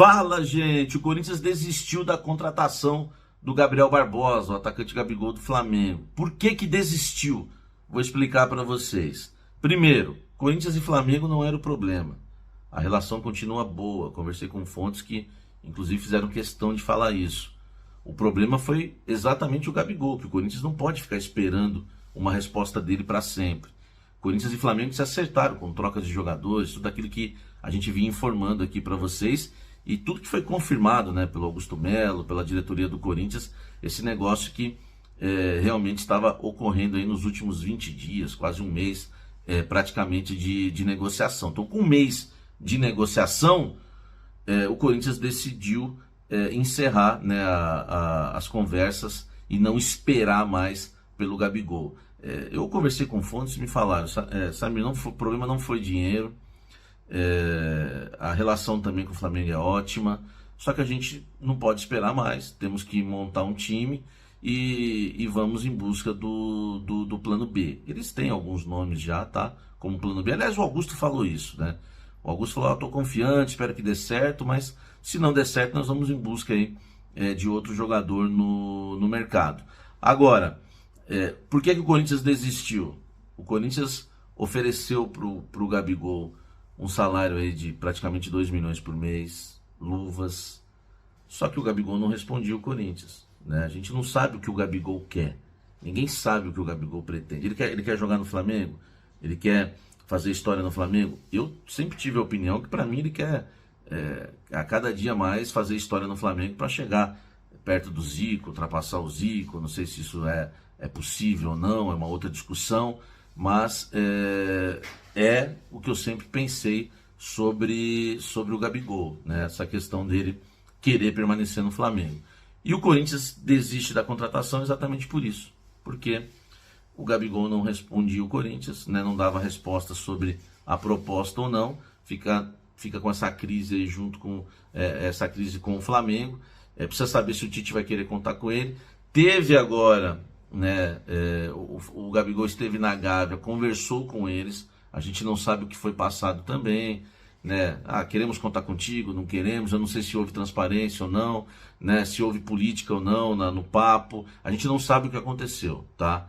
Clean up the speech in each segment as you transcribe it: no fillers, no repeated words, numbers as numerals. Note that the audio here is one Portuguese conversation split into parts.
Fala, gente! O Corinthians desistiu da contratação do Gabriel Barbosa, o atacante Gabigol do Flamengo. Por que que desistiu? Vou explicar para vocês. Primeiro, Corinthians e Flamengo não era o problema. A relação continua boa. Conversei com fontes que, inclusive, fizeram questão de falar isso. O problema foi exatamente o Gabigol, que o Corinthians não pode ficar esperando uma resposta dele para sempre. Corinthians e Flamengo se acertaram com trocas de jogadores, tudo aquilo que a gente vinha informando aqui para vocês. E tudo que foi confirmado, né, pelo Augusto Melo, pela diretoria do Corinthians, esse negócio que realmente estava ocorrendo aí nos últimos 20 dias, quase um mês praticamente de negociação. Então, com um mês de negociação, o Corinthians decidiu encerrar, né, as conversas e não esperar mais pelo Gabigol. Eu conversei com fontes e me falaram, Samir, o problema não foi dinheiro. A relação também com o Flamengo é ótima, só que a gente não pode esperar mais, temos que montar um time e vamos em busca do plano B. Eles têm alguns nomes já, tá? Como plano B. Aliás, o Augusto falou isso, né? O Augusto falou, estou confiante, espero que dê certo, mas se não der certo, nós vamos em busca aí, de outro jogador no mercado. Agora, por que o Corinthians desistiu? O Corinthians ofereceu pro Gabigol um salário aí de praticamente 2 milhões por mês, luvas. Só que o Gabigol não respondia o Corinthians, né? A gente não sabe o que o Gabigol quer. Ninguém sabe o que o Gabigol pretende. Ele quer jogar no Flamengo? Ele quer fazer história no Flamengo? Eu sempre tive a opinião que para mim ele quer a cada dia mais fazer história no Flamengo para chegar perto do Zico, ultrapassar o Zico. Não sei se isso é possível ou não, é uma outra discussão. Mas é o que eu sempre pensei sobre o Gabigol, né? Essa questão dele querer permanecer no Flamengo. E o Corinthians desiste da contratação exatamente por isso, porque o Gabigol não respondia o Corinthians, né? Não dava resposta sobre a proposta ou não, fica com essa crise aí junto com essa crise com o Flamengo. Precisa saber se o Tite vai querer contar com ele. Teve agora, né, o Gabigol esteve na Gávea, conversou com eles, a gente não sabe o que foi passado também, né? Queremos contar contigo, não queremos, eu não sei se houve transparência ou não, né, se houve política ou não no papo, a gente não sabe o que aconteceu, tá?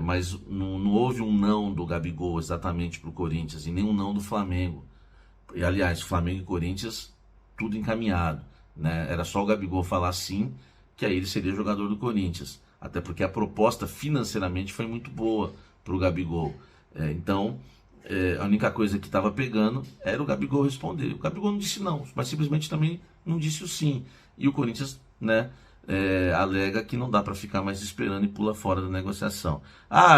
Mas não houve um não do Gabigol exatamente para o Corinthians e nem um não do Flamengo. E aliás, Flamengo e Corinthians, tudo encaminhado, né? Era só o Gabigol falar sim, que aí ele seria jogador do Corinthians. Até porque a proposta financeiramente foi muito boa para o Gabigol. Então, a única coisa que estava pegando era o Gabigol responder. O Gabigol não disse não, mas simplesmente também não disse o sim. E o Corinthians, né, alega que não dá para ficar mais esperando e pula fora da negociação.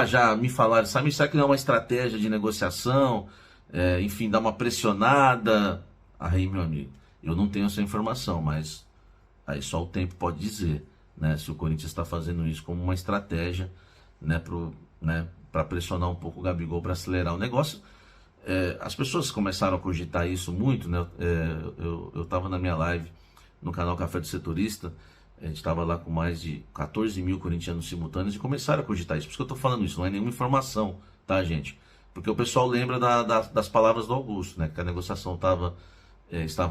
Já me falaram, sabe, será que não é uma estratégia de negociação? Enfim, dar uma pressionada. Aí, meu amigo, eu não tenho essa informação, mas aí só o tempo pode dizer, né, se o Corinthians está fazendo isso como uma estratégia, né, para pressionar um pouco o Gabigol para acelerar o negócio. As pessoas começaram a cogitar isso muito, né? Eu estava na minha live no canal Café do Setorista, a gente estava lá com mais de 14 mil corintianos simultâneos e começaram a cogitar isso. Por isso que eu estou falando isso, não é nenhuma informação, tá, gente? Porque o pessoal lembra das palavras do Augusto, né, que a negociação estava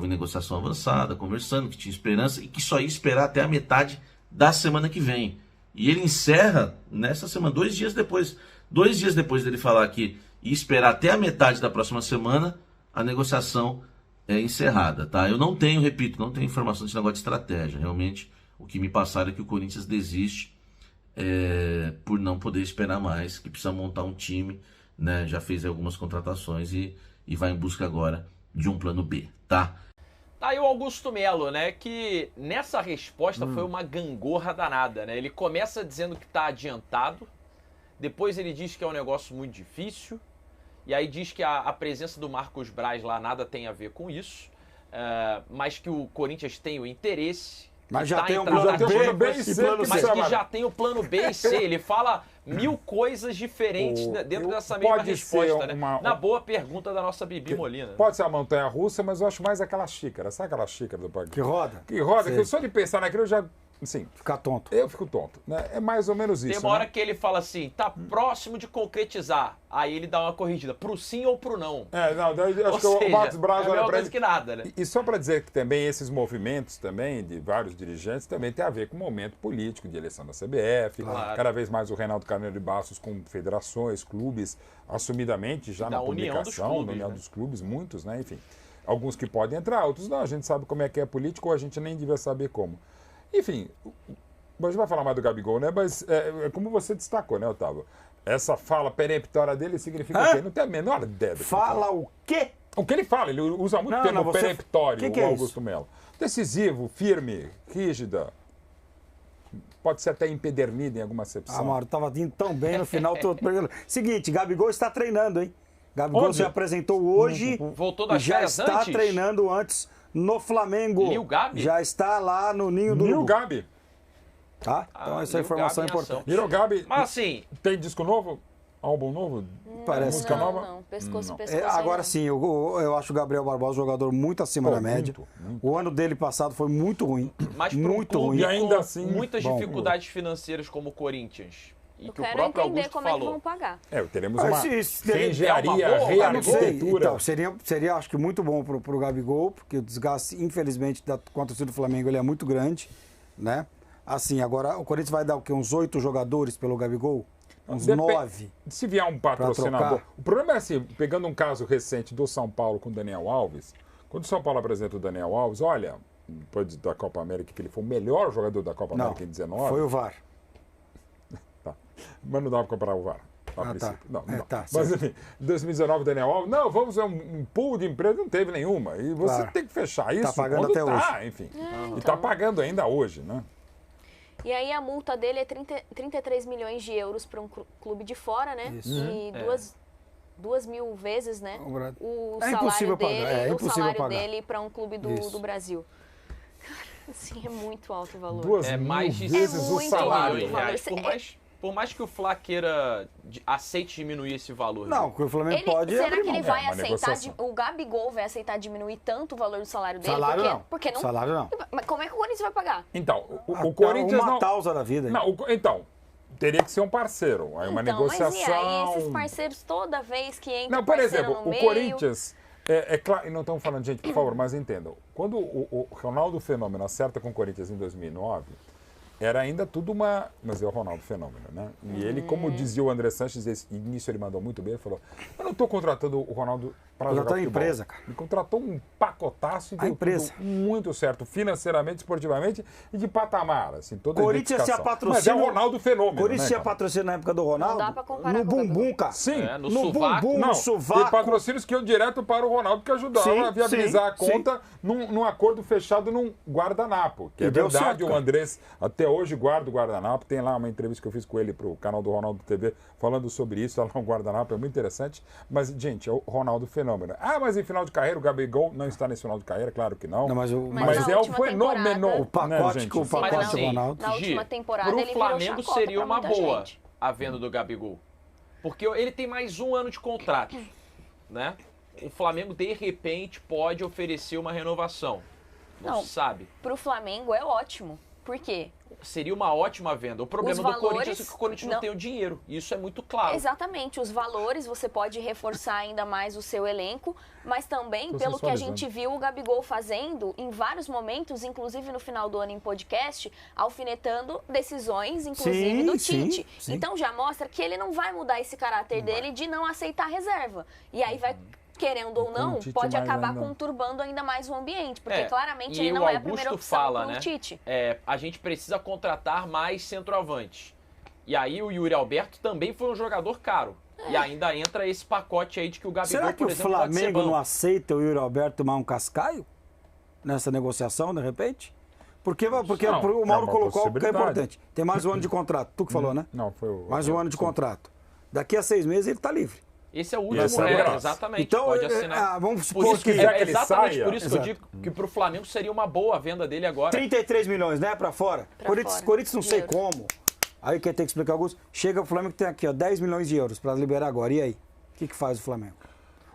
em negociação avançada, conversando, que tinha esperança e que só ia esperar até a metade da semana que vem. E ele encerra nessa semana, 2 dias depois. 2 dias depois dele falar que ia esperar até a metade da próxima semana, a negociação é encerrada, tá? Eu não tenho informação desse negócio de estratégia. Realmente, o que me passaram é que o Corinthians desiste por não poder esperar mais, que precisa montar um time, né? Já fez algumas contratações e vai em busca agora de um plano B, tá? Tá aí o Augusto Melo, né, que nessa resposta foi uma gangorra danada, né? Ele começa dizendo que tá adiantado, depois ele diz que é um negócio muito difícil, e aí diz que a presença do Marcos Braz lá nada tem a ver com isso, mas que o Corinthians tem o interesse. Mas já tem um plano B e C. Mas que já tem o plano B e C. Ele fala 1000 coisas diferentes dentro dessa mesma resposta, né? Na boa pergunta da nossa Bibi Molina. Pode ser a montanha-russa, mas eu acho mais aquela xícara. Sabe aquela xícara do parque? Que roda. Que roda, que só de pensar naquilo eu já Sim. Ficar tonto. Eu fico tonto, né? É mais ou menos isso. Tem uma hora que ele fala assim, tá próximo de concretizar. Aí ele dá uma corrigida, pro sim ou pro não. Acho que o Marcos Braz é a olha mesma pra coisa que nada, né? E só para dizer que também esses movimentos também de vários dirigentes também tem a ver com o momento político de eleição da CBF, Claro. cada vez mais o Reinaldo Carneiro de Bastos com federações, clubes, assumidamente já Da na união dos publicação, clubes, na união né? dos clubes, muitos, né? Enfim, alguns que podem entrar, outros não, a gente sabe como é que é político, ou a gente nem devia saber como. Enfim, a gente vai falar mais do Gabigol, né? Mas é como você destacou, né, Otávio? Essa fala peremptória dele significa o quê? Não tem a menor ideia do que Fala o quê? o que ele fala, ele usa muito Não, termo não, você- peremptório, que o é Augusto Melo. Decisivo, firme, rígida. Pode ser até empedernido em alguma acepção. Ah, Mauro, tava indo tão bem no final. Seguinte, Gabigol está treinando, hein? Gabigol Onde? se apresentou hoje. Voltou e das já férias está antes? treinando antes no Flamengo. Lil Gabi? Já está lá no Ninho do Nil Urubu. Gabi. Tá? Então essa é Lil informação Gabi em ação. importante. Nil Gabi Mas assim, tem disco novo? Álbum novo? Parece música que nova? Não, pescoço, Não. pescoço. Agora não. sim, eu acho o Gabriel Barbosa um jogador muito acima Pô, da média. muito. O ano dele passado foi muito ruim. mas para um muito clube ruim. E ainda com assim, muitas bom. dificuldades financeiras como o Corinthians, e Eu que o quero próprio entender Augusto como é que falou. vão pagar. Teremos Ah, uma se ele engenharia, der uma boa, Eu não sei. rearquitetura. Então, seria, acho que, muito bom pro Gabigol, porque o desgaste, infelizmente, com a torcida do Flamengo ele é muito grande, né? Assim, agora o Corinthians vai dar o quê? Uns 8 jogadores pelo Gabigol? Uns 9? Se vier um patrocinador. trocar. O problema é assim, pegando um caso recente do São Paulo com o Daniel Alves, quando o São Paulo apresenta o Daniel Alves, olha, depois da Copa América, que ele foi o melhor jogador da Copa Não, América em 19. foi o VAR. Tá. Mas não dava pra comparar o VAR. A Ah, princípio. tá. Não, É, não. tá, Mas certo. enfim, em 2019 o Daniel Alves, não, vamos ver um pool de empresa, não teve nenhuma. E você Claro. tem que fechar isso pagando quando até tá, enfim. E tá pagando ainda hoje, né? E aí a multa dele é 33 milhões de euros para um clube de fora, né? Isso. E 2.000 vezes, né? O É salário impossível pagar, dele, é o impossível salário pagar. dele para um clube Isso. do Brasil. Cara, assim, é muito alto o valor. 2.000 mais de vezes o muito salário. alto. Reais. Valor. Por mais que o Fla queira aceite diminuir esse valor. Não, porque o Flamengo Ele, pode será abrir que ele mão. vai uma aceitar, negociação. o Gabigol vai aceitar diminuir tanto o valor do salário dele? Salário não. Porque não. Salário não. Mas como é que o Corinthians vai pagar? Então, o Até Corinthians uma não... tausa da vida. hein? Não, então, teria que ser um parceiro. Aí uma então, negociação. mas e aí esses parceiros toda vez que entra Não, por parceiro exemplo, no o meio... Corinthians. É claro, e não estamos falando, gente, por favor, mas entendam. Quando o Ronaldo Fenômeno acerta com o Corinthians em 2009, era ainda tudo uma. Mas é o Ronaldo Fenômeno, né? E ele, como dizia o André Sanches, nisso ele mandou muito bem, ele falou: eu não estou contratando o Ronaldo para jogar Contratou a futebol. empresa, cara. Ele contratou um pacotaço e A deu empresa. tudo muito certo, financeiramente, esportivamente e de patamar, assim, toda a Corinthians tinha identificação. patrocínio. Mas é o Ronaldo Fenômeno, Corinthians né, tinha cara? patrocínio na época do Ronaldo. Não dá pra comparar no com o bumbum, Gabigol. cara. Sim. No no sovaco. bumbum, Não, no e sovaco. patrocínios que iam direto para o Ronaldo, que ajudavam Sim, a viabilizar sim, a conta num acordo fechado num guardanapo. Que E é deu verdade, certo, o cara. Andrés até hoje guarda o guardanapo. Tem lá uma entrevista que eu fiz com ele para o canal do Ronaldo TV, falando sobre isso. Tá lá um guardanapo, é muito interessante. Mas, gente, é o Ronaldo Fenômeno. Ah, mas em final de carreira, o Gabigol não está nesse final de carreira, claro que não. Não, mas Mas na é o última fenômeno. temporada- O pacote gente? com o Mas pacote assim, do Ronaldo. Na última temporada, pro ele virou Flamengo chacota seria pra uma muita boa gente. a venda do Gabigol. Porque ele tem mais um ano de contrato, né? O Flamengo, de repente, pode oferecer uma renovação. Não Não. se sabe. Pro Flamengo é ótimo. Por quê? Seria uma ótima venda. O problema Os do valores- Corinthians é que o Corinthians não não- tem o dinheiro. Isso é muito claro. Exatamente, os valores você pode reforçar ainda mais o seu elenco, mas também, Tô pelo que a sensualizando. gente viu o Gabigol fazendo em vários momentos, inclusive no final do ano em podcast, alfinetando decisões, inclusive Sim, do sim, Tite. sim. Então já mostra que ele não vai mudar esse caráter dele de não aceitar reserva. E aí vai, querendo ou Com não, o Tite pode mais acabar ainda. conturbando ainda mais o ambiente, porque É, claramente e ele o não é a Augusto primeira opção fala, pro né? Tite. A gente precisa contratar mais centroavantes. E aí o Yuri Alberto também foi um jogador caro. E ainda entra esse pacote aí de que o Gabigol, Será que por o exemplo, pode ser Flamengo banco. não aceita o Yuri Alberto tomar um cascaio nessa negociação, de repente? Porque Não, o Mauro é uma colocou algo que é possibilidade. importante. Tem mais um ano de contrato. Tu que falou, né? Não, foi o. Mais um ano de contrato. Daqui a 6 meses ele está livre. Esse é o último, Esse é o né? braço. Exatamente, Então, pode assinar. vamos Por supor isso que... quiser que ele exatamente saia. por isso que eu Exato. digo que pro Flamengo seria uma boa a venda dele agora. 33 milhões, né? Pra fora. Pra Corinthians, fora, Corinthians não de sei euro. como. Aí quem tem que explicar alguns. Chega o Flamengo que tem aqui, ó, 10 milhões de euros pra liberar agora. E aí? O que faz o Flamengo?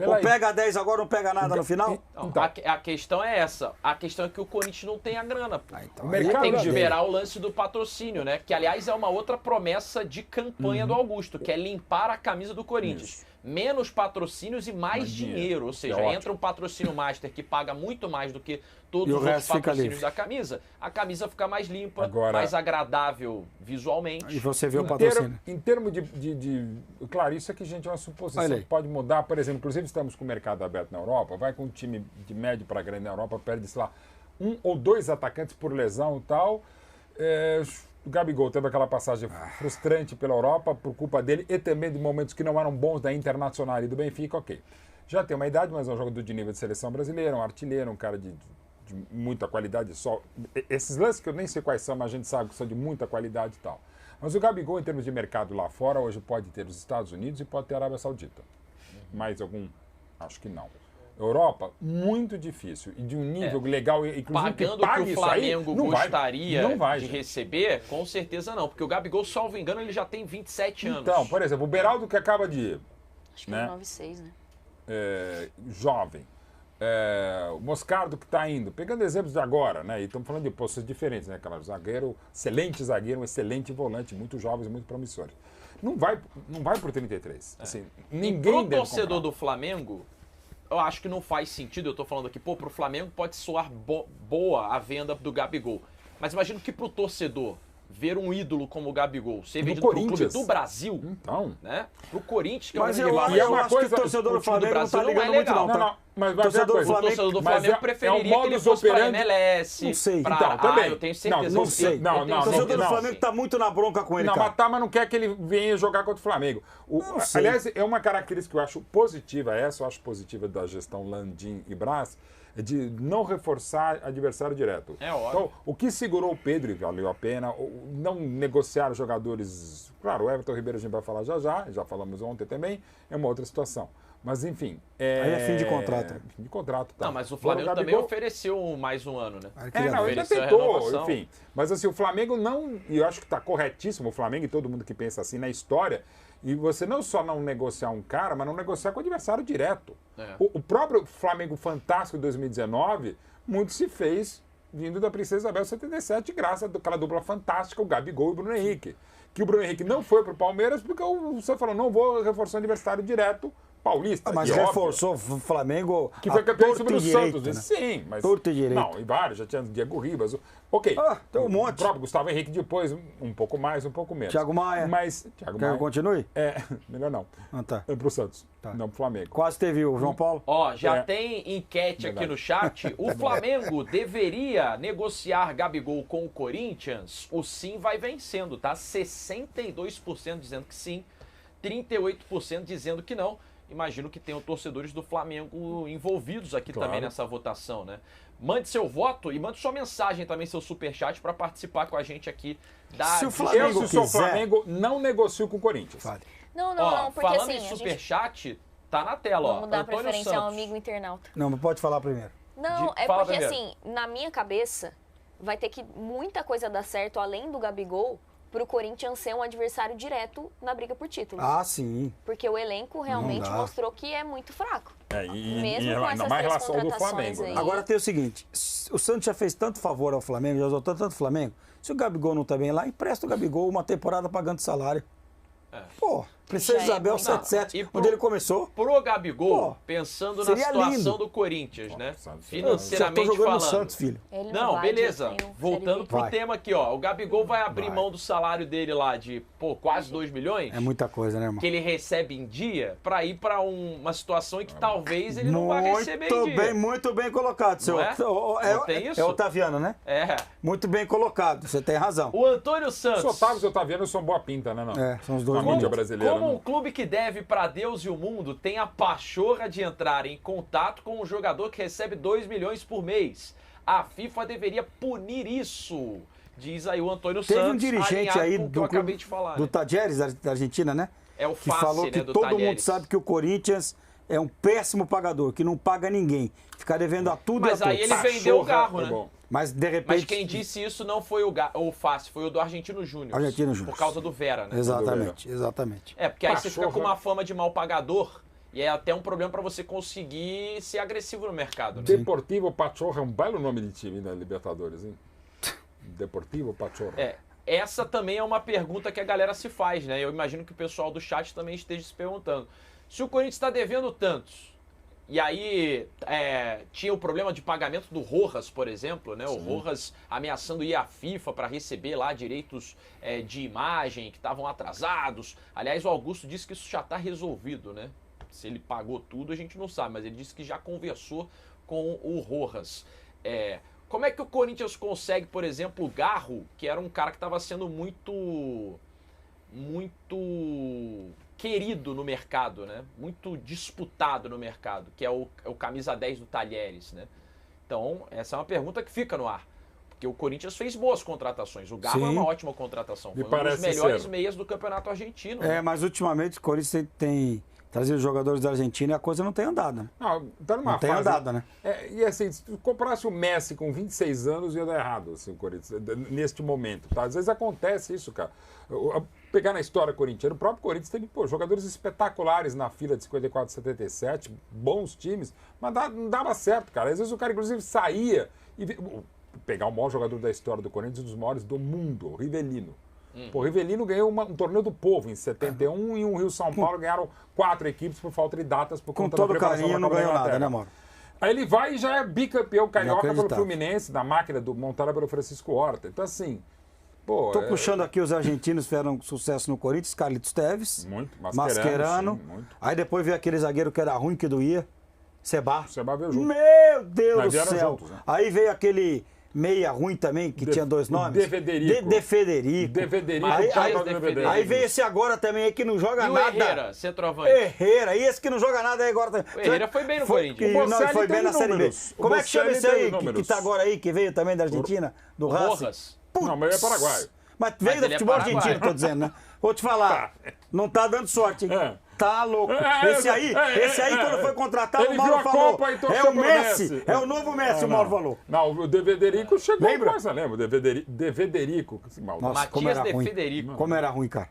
Ou pega 10 agora, não pega nada no final? Não, a questão é essa. A questão é que o Corinthians não tem a grana. Pô. Então, O mercado Tem que dele. esperar o lance do patrocínio, né? Que, aliás, é uma outra promessa de campanha do Augusto, que é limpar a camisa do Corinthians. Menos patrocínios e mais dinheiro. Ou seja, ótimo. entra um patrocínio master que paga muito mais do que todos E o os outros resto fica patrocínios livre. da camisa. A camisa fica mais limpa, Agora- mais agradável visualmente. E você vê o patrocínio. Em termos Claro, isso aqui, gente, é uma Olha suposição. aí. Pode mudar, por exemplo, inclusive estamos com o mercado aberto na Europa, vai com um time de médio para grande na Europa, perde, sei lá, 1 ou 2 atacantes por lesão e tal. O Gabigol teve aquela passagem frustrante pela Europa por culpa dele e também de momentos que não eram bons da Internacional e do Benfica, ok. Já tem uma idade, mas é um jogador de nível de seleção brasileira, um artilheiro, um cara de muita qualidade. Esses lances que eu nem sei quais são, mas a gente sabe que são de muita qualidade e tal. Mas o Gabigol, em termos de mercado lá fora, hoje pode ter os Estados Unidos e pode ter a Arábia Saudita. Mais algum? Acho que não. Europa, muito difícil. E de um nível legal, inclusive Pagando que pague o que o isso aí, Flamengo não vai. gostaria Não vai, de gente. receber, com certeza não. Porque o Gabigol, salvo engano, ele já tem 27 anos. Então, por exemplo, o Beraldo que acaba de ir, Acho que né? é 96, né? jovem. O Moscardo que está indo. Pegando exemplos de agora, né? E estamos falando de postos diferentes, né? Aquela zagueiro, excelente zagueiro, um excelente volante, muito jovens, muito promissores. Não vai por 33. Assim, ninguém Pro deve torcedor comprar. do Flamengo, eu acho que não faz sentido, eu tô falando aqui, pro Flamengo pode soar boa a venda do Gabigol. Mas imagino que pro torcedor, ver um ídolo como o Gabigol ser vendido pro clube Corinthians. do Brasil, Então. né? Pro Corinthians, que é um Mas grande eu rival. E é acho, uma eu acho que coisa- o torcedor do o time do Flamengo não tá Brasil não é ligando muito legal. não, tá? Mas vai ver Torcedor uma do coisa. O torcedor do Mas Flamengo preferiria que ele modus fosse pra operandi- MLS. Não sei. Pra... Então, também. eu tenho certeza. Não eu sei. tenho- eu tenho Não, O não, torcedor certeza do que Flamengo sim. tá muito na bronca com ele, Não, cara. mas não quer que ele venha jogar contra o Flamengo. Não sei. Aliás, é uma característica que eu acho positiva, eu acho positiva da gestão Landim e Brás, é de não reforçar adversário direto. É óbvio. Então, o que segurou o Pedro, e valeu a pena, não negociar jogadores... Claro, o Everton Ribeiro a gente vai falar já falamos ontem também, é uma outra situação. Mas, enfim... Aí é fim de contrato. Fim de contrato, tá. Não, mas o Agora, Flamengo também Gabigol- ofereceu mais um ano, né? Aí ele queria não, ver. ainda Ofereceu a tentou, renovação. enfim. Mas assim, o Flamengo não... E eu acho que está corretíssimo o Flamengo e todo mundo que pensa assim na história. E você não só não negociar um cara, mas não negociar com o adversário direto. É. O próprio Flamengo Fantástico de 2019, muito se fez vindo da Princesa Isabel 77, graças àquela dupla fantástica, o Gabigol e o Bruno Henrique. Que o Bruno Henrique não foi para o Palmeiras porque o senhor falou, não vou reforçar o adversário direto paulista. Mas e óbvio, reforçou o Flamengo que foi a campeão torto sobre o e Santos. direito, né? Sim, mas... Torto e direito. Não, e vários, já tinha Diego Ribas. Ok. Tem um monte. O próprio Gustavo Henrique depois, um pouco mais, um pouco menos. Thiago Maia. Mas, Thiago Quer que eu Maia... continue? Melhor não. Ah, tá. É pro Santos, Tá. não pro Flamengo. Quase teve o João Paulo. Ó, já É. tem enquete aqui Verdade. no chat. O Flamengo deveria negociar Gabigol com o Corinthians? O sim vai vencendo, tá? 62% dizendo que sim, 38% dizendo que não. Imagino que tenham torcedores do Flamengo envolvidos aqui Claro. também nessa votação, né? Mande seu voto e mande sua mensagem também, seu superchat, para participar com a gente aqui da Se o Eu, Flamengo se sou quiser- Flamengo, não negocio com o Corinthians. Fale. Não, não, Ó, não, porque falando assim, em a gente... superchat, tá na tela, ó. Vamos dar Antônio preferência ao Santos. amigo internauta. Não, mas pode falar primeiro. Não, é Fala porque primeiro. assim, na minha cabeça, vai ter que muita coisa dar certo, além do Gabigol, pro Corinthians ser um adversário direto na briga por títulos. Ah, sim. Porque o elenco realmente dá. mostrou que é muito fraco. E Mesmo com ainda essas mais três relação do contratações Flamengo. aí. Né? Agora tem o seguinte, o Santos já fez tanto favor ao Flamengo, já usou tanto o Flamengo, se o Gabigol não tá bem lá, empresta o Gabigol uma temporada pagando salário. É. Pô, Princesa Já é Isabel muito. 77, E pro- onde ele começou. Pro Gabigol, Pô, pensando na seria situação lindo. do Corinthians, né? Santos. Já tô Financeiramente jogando no falando. Santos, filho. Ele Não, vai, beleza. de jeito nenhum, Voltando Série B. pro Vai. tema aqui, ó. O Gabigol vai abrir Vai. mão do salário dele lá de, quase 2 milhões. É muita coisa, né, irmão? Que ele recebe em dia pra ir pra uma situação em que talvez ele não vai receber em dia. Muito bem colocado, seu. Não é? Não tem isso? É Otaviano, né? É. Muito bem colocado, você tem razão. O Antônio Santos. Se o Otávio e o Otaviano são boa pinta, né? Não? É, são os dois Na mídia bonitos. brasileira. Como um né? clube que deve pra Deus e o mundo tem a pachorra de entrar em contato com um jogador que recebe 2 milhões por mês. A FIFA deveria punir isso, diz aí o Antônio Teve Santos. um dirigente alinhado aí com o que do eu acabei clube- de falar. do né? Tadieres, da Argentina, né? É o Que Face, falou né, que do todo mundo Talheres. sabe que o Corinthians é um péssimo pagador, que não paga ninguém. Fica devendo a tudo Mas e a aí todos. ele vendeu o Cachorra, carro, é né? bom. Mas de repente... Mas quem disse isso não foi o Face, foi o do Argentino Júnior. Argentino Júnior. Por causa do Vera, né? Exatamente, exatamente. É, porque aí você fica com Cachorra. uma fama de mal pagador E é até um problema para você conseguir ser agressivo no mercado. Né? Deportivo Pachorra é um belo nome de time na Libertadores, hein? Deportivo Pachorra. Essa também é uma pergunta que a galera se faz, né? Eu imagino que o pessoal do chat também esteja se perguntando. Se o Corinthians está devendo tantos, e aí tinha o problema de pagamento do Rojas, por exemplo, né? Sim. O Rojas ameaçando ir à FIFA para receber lá direitos de imagem que estavam atrasados. Aliás, o Augusto disse que isso já está resolvido, né? Se ele pagou tudo, a gente não sabe, mas ele disse que já conversou com o Rojas. Como é que o Corinthians consegue, por exemplo, o Garro, que era um cara que estava sendo muito querido no mercado, né? Muito disputado no mercado, que é o camisa 10 do Talheres, né? Então, essa é uma pergunta que fica no ar. Porque o Corinthians fez boas contratações. O Garro é uma ótima contratação. Foi um dos melhores meias do campeonato argentino. Né? Mas ultimamente o Corinthians tem trazido jogadores da Argentina e a coisa não tem andado. Né? Não tem andado, né? E assim, se tu comprasse o Messi com 26 anos, ia dar errado, assim, o Corinthians, neste momento. Tá? Às vezes acontece isso, cara. Pegar na história corintiana, o próprio Corinthians teve jogadores espetaculares na fila de 54, 77, bons times, mas não dava certo, cara. Às vezes o cara, inclusive, saía e pegar o maior jogador da história do Corinthians, um dos maiores do mundo, o Rivelino. O Rivelino ganhou um torneio do povo em 71 e um Rio-São Paulo ganharam 4 equipes por falta de datas por conta da preparação. Com todo carinho, não ganhou nada, né, Mauro? Aí ele vai e já é bicampeão carioca pelo Fluminense, na máquina montada pelo Francisco Horta. Então, assim... Tô puxando aqui os argentinos que fizeram sucesso no Corinthians, Carlitos Teves, Mascherano. Sim, aí depois veio aquele zagueiro que era ruim, que doía, Sebá. Sebá veio junto. Meu Deus do céu! Juntos, né? Aí veio aquele meia ruim também, que tinha 2 nomes. De Federico. Aí veio esse agora também aí que não joga nada. O Herrera, centroavante. Herrera, e esse que não joga nada aí agora também. O Herrera foi bem no Corinthians. Não, foi bem na Série B. Como é que chama esse aí que tá agora aí, que veio também da Argentina? Do Racing? Não, mas é paraguaio. Mas veio do futebol argentino, tô dizendo, né? Vou te falar, não tá dando sorte, hein? Tá louco. Esse aí, quando foi contratado, o Mauro falou. Copa, então é o Messi, é o novo Messi, o Mauro falou. Não, o De Federico chegou. Lembra? Lembra? De Federico. Nossa, como era ruim. Como era ruim, cara.